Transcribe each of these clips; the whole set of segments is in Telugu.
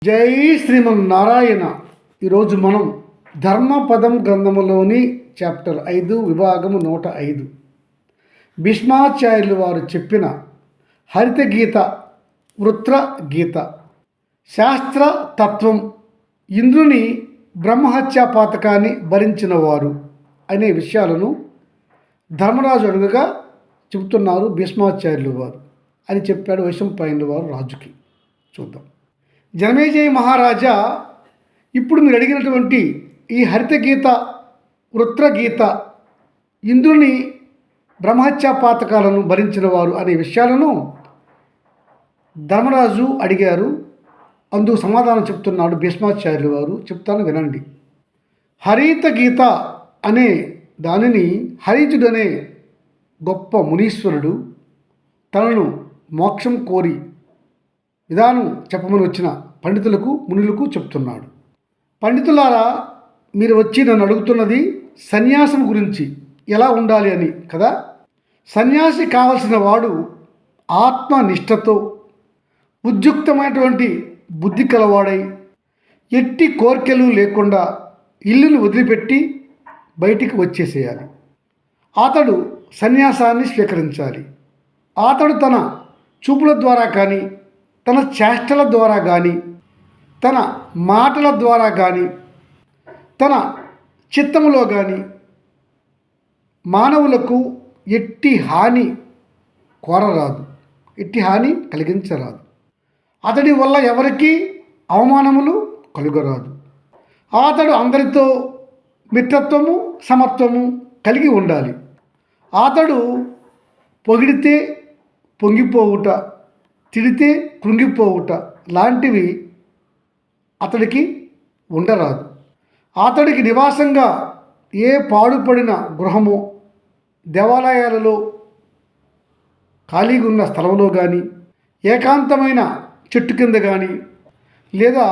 జై శ్రీమన్నారాయణ. ఈరోజు మనం ధర్మపదం గ్రంథములోని చాప్టర్ 5 విభాగము 105 భీష్మాచార్యులు వారు చెప్పిన హరిత గీత వృత్ర గీత శాస్త్ర తత్వం ఇంద్రుని బ్రహ్మహత్యా పాతకాన్ని భరించిన వారు అనే విషయాలను ధర్మరాజు అడుగగా చెబుతున్నారు భీష్మాచార్యులు వారు అని చెప్పాడు వైశంపాయనుల వారు రాజుకి. చూద్దాం. జనమేజయ మహారాజా, ఇప్పుడు మీరు అడిగినటువంటి ఈ హరిత గీత వృత్ర గీత ఇంద్రుని బ్రహ్మహత్యా పాతకాలను భరించిన వారు అనే విషయాలను ధర్మరాజు అడిగారు. అందుకు సమాధానం చెప్తున్నాడు భీష్మాచార్యులు వారు. చెప్తాను వినండి. హరిత గీత అనే దానిని హరిజుడనే గొప్ప మునీశ్వరుడు తనను మోక్షం కోరి విధానం చెప్పమని వచ్చిన పండితులకు మునులకు చెప్తున్నాడు. పండితులారా, మీరు వచ్చి నన్ను అడుగుతున్నది సన్యాసం గురించి ఎలా ఉండాలి అని కదా. సన్యాసి కావలసిన వాడు ఆత్మనిష్టతో ఉద్యుక్తమైనటువంటి బుద్ధి కలవాడై ఎట్టి కోరికలు లేకుండా ఇల్లును వదిలిపెట్టి బయటికి వచ్చేసేయాలి. అతడు సన్యాసాన్ని స్వీకరించాలి. అతడు తన చూపుల ద్వారా కానీ, తన చేష్టల ద్వారా కానీ, తన మాటల ద్వారా కానీ, తన చిత్తములో కానీ మానవులకు ఎట్టి హాని కోరరాదు, ఎట్టి హాని కలిగించరాదు. అతడి వల్ల ఎవరికీ అవమానములు కలుగరాదు. అతడు అందరితో మిత్రత్వము సమత్వము కలిగి ఉండాలి. అతడు పొగిడితే పొంగిపోవుట, తిడితే కృంగిపోవుట లాంటివి అతడికి ఉండరాదు. అతడికి నివాసంగా ఏ పాడుపడిన గృహమో, దేవాలయాలలో ఖాళీగా ఉన్న స్థలంలో కానీ, ఏకాంతమైన చెట్టు కింద కానీ, లేదా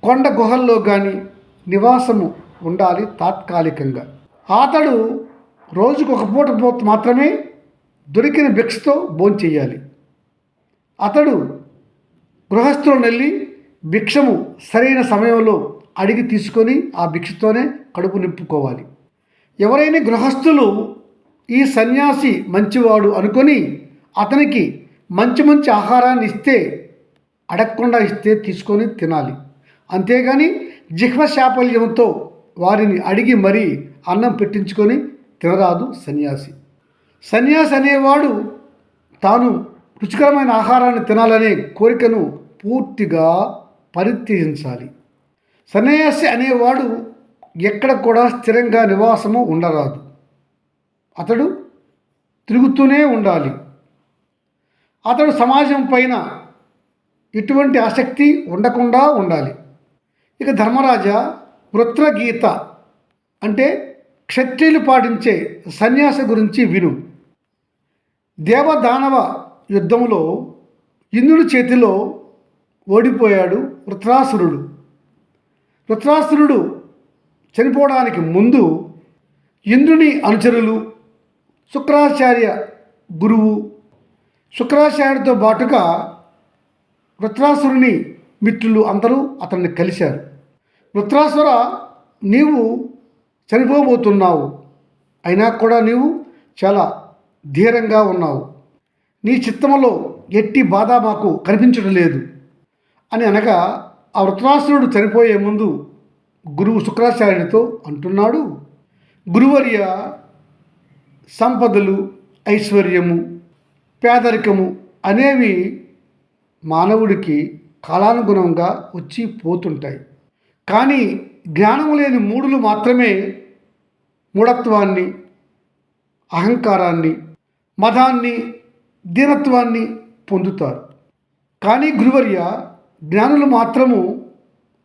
కొండ గుహల్లో కానీ నివాసము ఉండాలి తాత్కాలికంగా. అతడు రోజుకు ఒక పూట మాత్రమే దొరికిన భిక్షతో భోంచేయాలి. అతడు గృహస్థులను వెళ్ళి భిక్షము సరైన సమయంలో అడిగి తీసుకొని ఆ భిక్షతోనే కడుపు నింపుకోవాలి. ఎవరైనా గృహస్థులు ఈ సన్యాసి మంచివాడు అనుకొని అతనికి మంచి మంచి ఆహారాన్ని ఇస్తే, అడగకుండా ఇస్తే తీసుకొని తినాలి. అంతేగాని జిహ్వ శాపల్యంతో వారిని అడిగి మరీ అన్నం పెట్టించుకొని తినరాదు సన్యాసి. సన్యాసి అనేవాడు తాను రుచికరమైన ఆహారాన్ని తినాలనే కోరికను పూర్తిగా పరిత్యజించాలి. సన్యాసి అనేవాడు ఎక్కడ కూడా స్థిరంగా నివాసము ఉండరాదు. అతడు తిరుగుతూనే ఉండాలి. అతడు సమాజం పైన ఎటువంటి ఆసక్తి ఉండకుండా ఉండాలి. ఇక ధర్మరాజా, వృత్రగీత అంటే క్షత్రియులు పాటించే సన్యాస గురించి విను. దేవదానవ యుద్ధంలో ఇంద్రుడి చేతిలో ఓడిపోయాడు వృత్రాసురుడు. వృత్రాసురుడు చనిపోవడానికి ముందు ఇంద్రుని అనుచరులు, శుక్రాచార్య గురువు, శుక్రాచార్యుడితో పాటుగా వృత్రాసురుని మిత్రులు అందరూ అతన్ని కలిశారు. వృత్రాసుర, నీవు చనిపోబోతున్నావు, అయినా కూడా నీవు చాలా ధీరంగా ఉన్నావు. నీ చిత్తములో ఎట్టి బాధ మాకు కనిపించడం లేదు అని అనగా, ఆ వృత్రాసురుడు చనిపోయే ముందు గురువు శుక్రాచార్యుడితో అంటున్నాడు, గురువర్య, సంపదలు, ఐశ్వర్యము, పేదరికము అనేవి మానవుడికి కాలానుగుణంగా వచ్చి పోతుంటాయి. కానీ జ్ఞానము లేని మూఢులు మాత్రమే మూఢత్వాన్ని, అహంకారాన్ని, మదాన్ని, దీనత్వాన్ని పొందుతారు. కానీ గురువర్య, జ్ఞానులు మాత్రము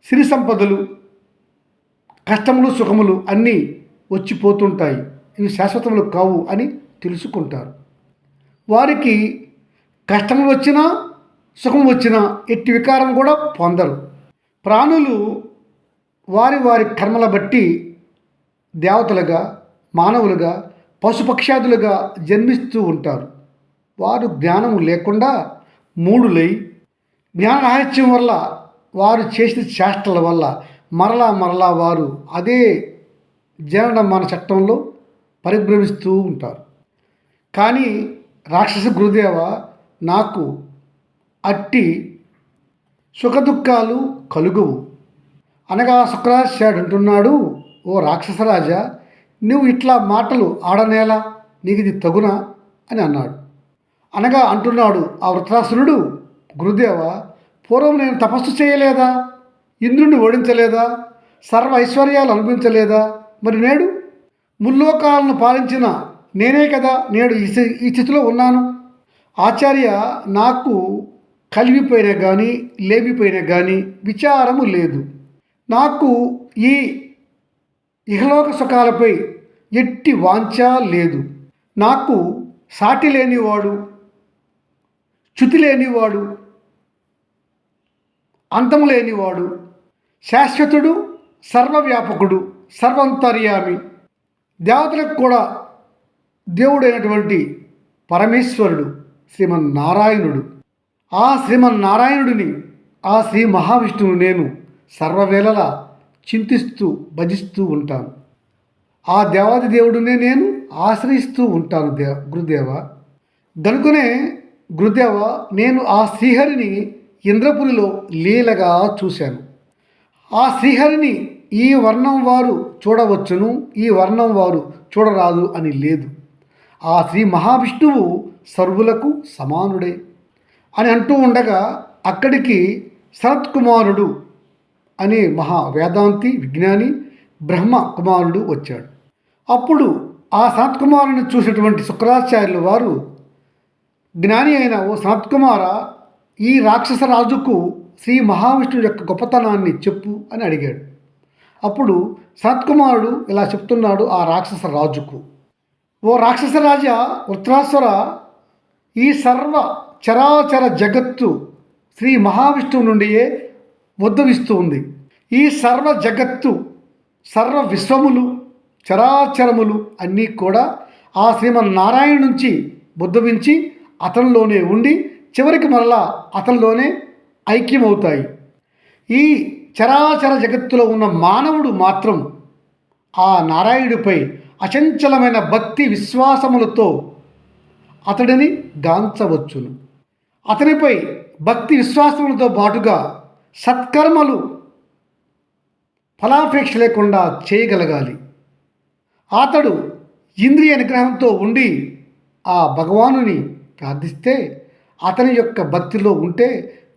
సిరి సంపదలు, కష్టములు, సుఖములు అన్నీ వచ్చిపోతుంటాయి, ఇవి శాశ్వతములు కావు అని తెలుసుకుంటారు. వారికి కష్టములు వచ్చినా సుఖం వచ్చినా ఎట్టి వికారం కూడా పొందరు. ప్రాణులు వారి వారి కర్మల బట్టి దేవతలుగా, మానవులుగా, పశుపక్షాదులుగా జన్మిస్తూ ఉంటారు. వారు జ్ఞానము లేకుండా మూఢులై జ్ఞానరాహిత్యం వల్ల వారు చేసిన చేష్టల వల్ల మరలా మరలా వారు అదే జనన మన చట్టంలో పరిభ్రమిస్తూ ఉంటారు. కానీ రాక్షస గురుదేవ, నాకు అట్టి సుఖదుఖాలు కలుగువు అనగా శుక్రాచార్యుడు అంటున్నాడు, ఓ రాక్షసరాజా, నువ్వు ఇట్లా మాటలు ఆడనేలా, నీకు ఇది తగునా అని అన్నాడు. అనగా అంటున్నాడు ఆ వృత్రాసురుడు, గురుదేవ, పూర్వం నేను తపస్సు చేయలేదా, ఇంద్రుడిని ఓడించలేదా, సర్వ ఐశ్వర్యాలు అనుభవించలేదా, మరి నేడు ముల్లోకాలను పాలించిన నేనే కదా నేడు ఈ స్థితిలో ఉన్నాను. ఆచార్య, నాకు కలిగిపోయినా కానీ లేమిపోయినా కానీ విచారము లేదు. నాకు ఈ ఇహలోక సుఖాలపై ఎట్టి వాంఛ లేదు. నాకు సాటి లేనివాడు, చ్యుతి లేనివాడు, అంతము లేనివాడు, శాశ్వతుడు, సర్వవ్యాపకుడు, సర్వంతర్యామి, దేవతలకు కూడా దేవుడైనటువంటి పరమేశ్వరుడు శ్రీమన్నారాయణుడు. ఆ శ్రీమన్నారాయణుడిని, ఆ శ్రీ మహావిష్ణువు నేను సర్వవేళలా చింతిస్తూ భజిస్తూ ఉంటాను. ఆ దేవాది దేవుడినే నేను ఆశ్రయిస్తూ ఉంటాను గురుదేవ. గనుకనే గురుదేవ, నేను ఆ శ్రీహరిని ఇంద్రపురిలో లీలగా చూశాను. ఆ శ్రీహరిని ఈ వర్ణం వారు చూడవచ్చును, ఈ వర్ణం వారు చూడరాదు అని లేదు. ఆ శ్రీ మహావిష్ణువు సర్వులకు సమానుడే అని అంటూ ఉండగా అక్కడికి సనత్కుమారుడు అనే మహా వేదాంతి విజ్ఞాని బ్రహ్మ కుమారుడు వచ్చాడు. అప్పుడు ఆ సనత్కుమారుని చూసినటువంటి శుక్రాచార్యుల వారు, జ్ఞాని అయిన ఓ సనత్కుమార, ఈ రాక్షస రాజుకు శ్రీ మహావిష్ణువు యొక్క గొప్పతనాన్ని చెప్పు అని అడిగాడు. అప్పుడు సనత్కుమారుడు ఇలా చెప్తున్నాడు ఆ రాక్షస రాజుకు, ఓ రాక్షస రాజా వృత్రాసుర, ఈ సర్వ చరాచర జగత్తు శ్రీ మహావిష్ణువు నుండియే ఉద్భవిస్తూ ఉంది. ఈ సర్వ జగత్తు, సర్వ విశ్వములు, చరాచరములు అన్నీ కూడా ఆ శ్రీమన్నారాయణ నుంచి ఉద్భవించి అతనిలోనే ఉండి చివరికి మరలా అతనిలోనే ఐక్యమవుతాయి. ఈ చరాచర జగత్తులో ఉన్న మానవుడు మాత్రం ఆ నారాయణుడిపై అచంచలమైన భక్తి విశ్వాసములతో అతడిని గాంచవచ్చును. అతనిపై భక్తి విశ్వాసములతో పాటుగా సత్కర్మలు ఫలాపేక్ష లేకుండా చేయగలగాలి. అతడు ఇంద్రియ నిగ్రహంతో ఉండి ఆ భగవానుని ప్రార్థిస్తే, అతని యొక్క భక్తిలో ఉంటే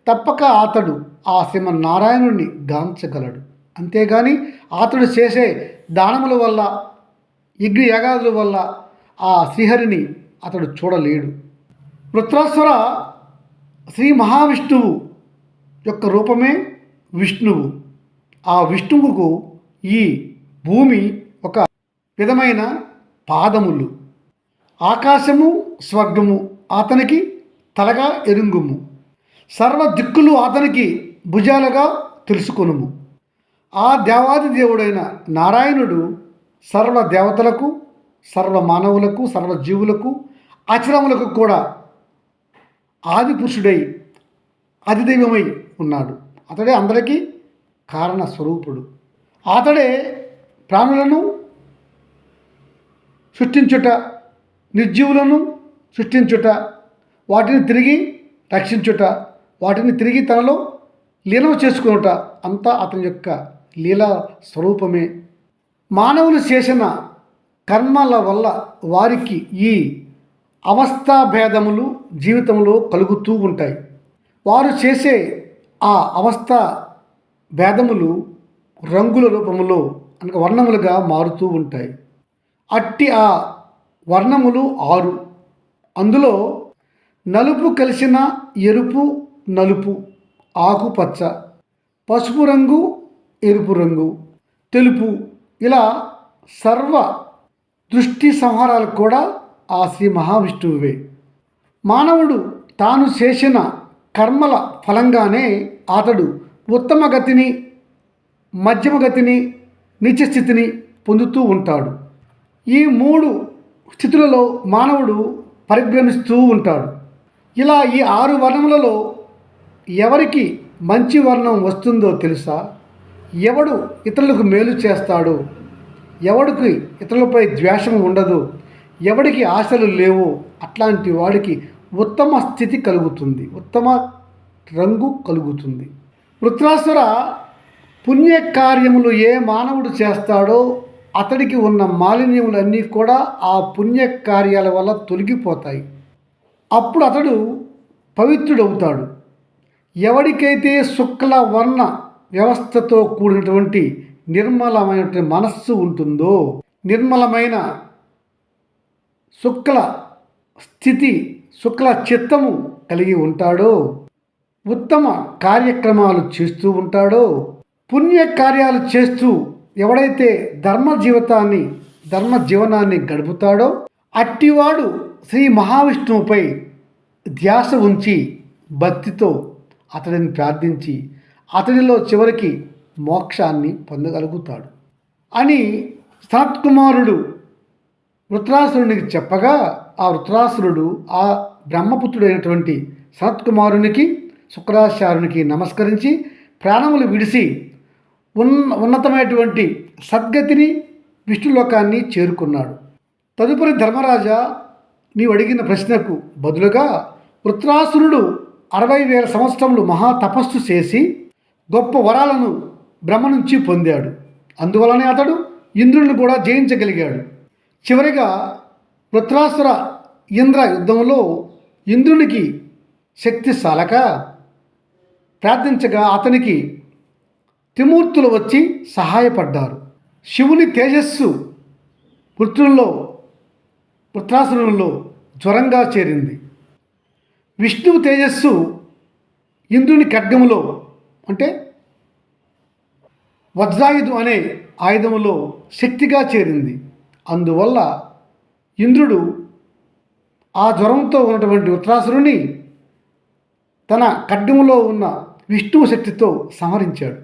తప్పక అతడు ఆ శ్రీమన్నారాయణుడిని గాంచగలడు. అంతేగాని అతడు చేసే దానముల వల్ల, యజ్ఞ యాగాదుల వల్ల ఆ శ్రీహరిని అతడు చూడలేడు. వృత్రాసుర, శ్రీ మహావిష్ణువు యొక్క రూపమే విష్ణువు. ఆ విష్ణువుకు ఈ భూమి ఒక విధమైన పాదములు, ఆకాశము స్వర్గము అతనికి తలగా ఎరుంగుము, సర్వ దిక్కులు అతనికి భుజాలుగా తెలుసుకొనుము. ఆ దేవాది దేవుడైన నారాయణుడు సర్వ దేవతలకు, సర్వ మానవులకు, సర్వ జీవులకు, అచరములకు కూడా ఆది పురుషుడై అధిదైవమై ఉన్నాడు. అతడే అందరికీ కారణ స్వరూపుడు. అతడే ప్రాణులను సృష్టించుట, నిర్జీవులను సృష్టించుట, వాటిని తిరిగి రక్షించుట, వాటిని తిరిగి తనలో లీనం చేసుకునుట అంతా అతని యొక్క లీలా స్వరూపమే. మానవులు చేసిన కర్మల వల్ల వారికి ఈ అవస్థాభేదములు జీవితంలో కలుగుతూ ఉంటాయి. వారు చేసే ఆ అవస్థా భేదములు రంగుల రూపములో అనగా వర్ణములుగా మారుతూ ఉంటాయి. అట్టి ఆ వర్ణములు 6. అందులో నలుపు కలిసిన ఎరుపు, నలుపు, ఆకుపచ్చ, పసుపు రంగు, ఎరుపు రంగు, తెలుపు, ఇలా సర్వ దృష్టి సంహారాలు కూడా ఆ శ్రీ మహావిష్ణువే. మానవుడు తాను చేసిన కర్మల ఫలంగానే అతడు ఉత్తమ గతిని, మధ్యమ గతిని, నీచస్థితిని పొందుతూ ఉంటాడు. ఈ 3 స్థితులలో మానవుడు పరిభ్రమిస్తూ ఉంటాడు. ఇలా ఈ 6 వర్ణములలో ఎవరికి మంచి వర్ణం వస్తుందో తెలుసా? ఎవడు ఇతరులకు మేలు చేస్తాడో, ఎవడికి ఇతరులపై ద్వేషం ఉండదు, ఎవడికి ఆశలు లేవో అట్లాంటి వాడికి ఉత్తమ స్థితి కలుగుతుంది, ఉత్తమ రంగు కలుగుతుంది. వృత్రాసుర పుణ్యకార్యములు ఏ మానవుడు చేస్తాడో అతడికి ఉన్న మాలిన్యములన్నీ కూడా ఆ పుణ్యకార్యాల వల్ల తొలగిపోతాయి. అప్పుడు అతడు పవిత్రుడవుతాడు. ఎవరికైతే శుక్ల వర్ణ వ్యవస్థతో కూడినటువంటి నిర్మలమైనటువంటి మనస్సు ఉంటుందో, నిర్మలమైన శుక్ల స్థితి, శుక్ల చిత్తము కలిగి ఉంటాడో, ఉత్తమ కార్యక్రమాలు చేస్తూ ఉంటాడో, పుణ్యకార్యాలు చేస్తూ ఎవడైతే ధర్మ జీవనాన్ని గడుపుతాడో అట్టివాడు శ్రీ మహావిష్ణువుపై ధ్యాస ఉంచి భక్తితో అతడిని ప్రార్థించి అతడిలో చివరికి మోక్షాన్ని పొందగలుగుతాడు అని సనత్కుమారుడు వృత్రాసురునికి చెప్పగా, ఆ వృత్రాసురుడు ఆ బ్రహ్మపుత్రుడైనటువంటి సనత్కుమారునికి శుక్రాచార్యునికి నమస్కరించి ప్రాణములు విడిసి ఉన్నతమైనటువంటి సద్గతిని విష్ణులోకాన్ని చేరుకున్నాడు. తదుపరి ధర్మరాజా, నీవు అడిగిన ప్రశ్నకు బదులుగా వృత్రాసురుడు 60,000 సంవత్సరములు మహా తపస్సు చేసి గొప్ప వరాలను బ్రహ్మ నుంచి పొందాడు. అందువలనే అతడు ఇంద్రుని కూడా జయించగలిగాడు. చివరిగా వృత్రాసుర ఇంద్ర యుద్ధంలో ఇంద్రునికి శక్తి సాలక ప్రార్థించగా అతనికి త్రిమూర్తులు వచ్చి సహాయపడ్డారు. శివుని తేజస్సు వృత్రాసురునిలో జ్వరంగా చేరింది. విష్ణువు తేజస్సు ఇంద్రుని ఖడ్గములో అంటే వజ్రాయుధు అనే ఆయుధములో శక్తిగా చేరింది. అందువల్ల ఇంద్రుడు ఆ జ్వరంతో ఉన్నటువంటి వృత్రాసురుని తన ఖడ్గములో ఉన్న విష్ణువు శక్తితో సంహరించాడు.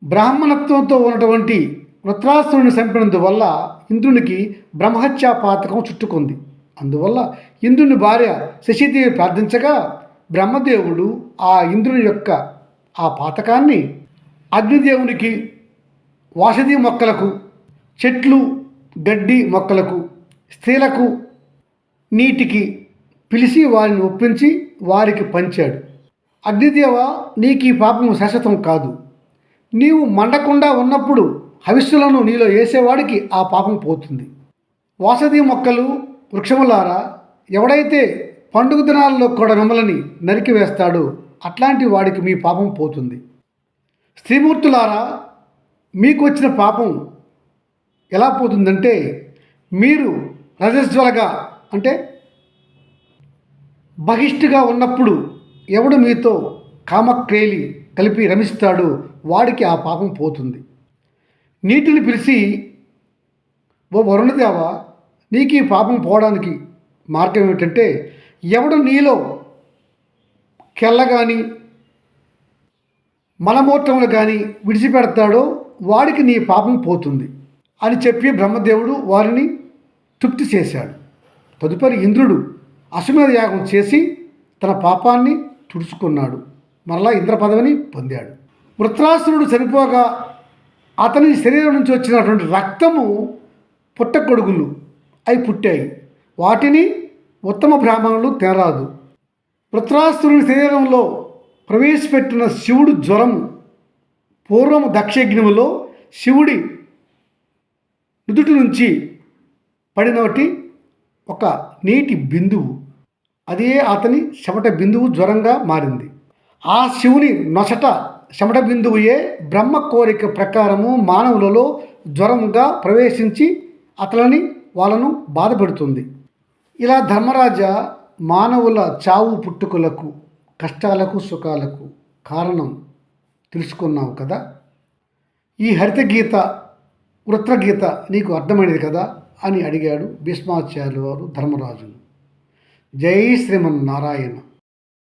బ్రాహ్మణత్వంతో ఉన్నటువంటి వృత్రాసురుని చంపినందువల్ల ఇంద్రునికి బ్రహ్మహత్యా పాతకం చుట్టుకుంది. అందువల్ల ఇంద్రుని భార్య శశిదేవి ప్రార్థించగా బ్రహ్మదేవుడు ఆ ఇంద్రుని యొక్క ఆ పాతకాన్ని అగ్నిదేవునికి, వాషధి మొక్కలకు, చెట్లు గడ్డి మొక్కలకు, స్త్రీలకు, నీటికి పిలిచి వారిని ఒప్పించి వారికి పంచాడు. అగ్నిదేవ, నీకు ఈ పాపము శాశ్వతం కాదు. నీవు మండకుండా ఉన్నప్పుడు హవిస్సులను నీలో వేసేవాడికి ఆ పాపం పోతుంది. వాసది మొక్కలు, వృక్షములారా, ఎవడైతే పండుగ దినాల్లో కూడా మిమ్మల్ని నరికివేస్తాడో అట్లాంటి వాడికి మీ పాపం పోతుంది. స్త్రీమూర్తులారా, మీకు వచ్చిన పాపం ఎలా పోతుందంటే, మీరు రజస్వలగా అంటే బహిష్టుగా ఉన్నప్పుడు ఎవడు మీతో కామక్రేలి కలిపి రమిస్తాడో వాడికి ఆ పాపం పోతుంది. నీటిని పిలిచి, ఓ వరుణదేవ, నీకు ఈ పాపం పోవడానికి మార్గం ఏమిటంటే, ఎవడు నీలో కెల్ల కానీ మలమూత్రములు కానీ విడిచిపెడతాడో వాడికి నీ పాపం పోతుంది అని చెప్పి బ్రహ్మదేవుడు వారిని తృప్తి చేశాడు. తదుపరి ఇంద్రుడు అశ్వమేధ యాగం చేసి తన పాపాన్ని తుడుచుకున్నాడు. మరలా ఇంద్ర పదవిని పొందాడు. వృత్రాసురుడు చనిపోగా అతని శరీరం నుంచి వచ్చినటువంటి రక్తము పుట్టకొడుగులు అవి పుట్టాయి. వాటిని ఉత్తమ బ్రాహ్మణులు తినరాదు. వృత్రాసురుని శరీరంలో ప్రవేశపెట్టిన శివుడు జ్వరము పూర్వము దక్షయజ్ఞములో శివుడి నుదుటి నుంచి పడినటి ఒక నీటి బిందువు, అదే అతని చెమట బిందువు జ్వరంగా మారింది. ఆ శివుని నొసట చెమట బిందువుయే బ్రహ్మ కోరిక ప్రకారము మానవులలో జ్వరముగా ప్రవేశించి అతలని వాళ్ళను బాధపెడుతుంది. ఇలా ధర్మరాజా, మానవుల చావు పుట్టుకలకు, కష్టాలకు, సుఖాలకు కారణం తెలుసుకున్నావు కదా. ఈ హరితగీత, వృత్రగీత నీకు అర్థమైనది కదా అని అడిగాడు భీష్మాచార్యుల వారు ధర్మరాజును. జై శ్రీమన్నారాయణ.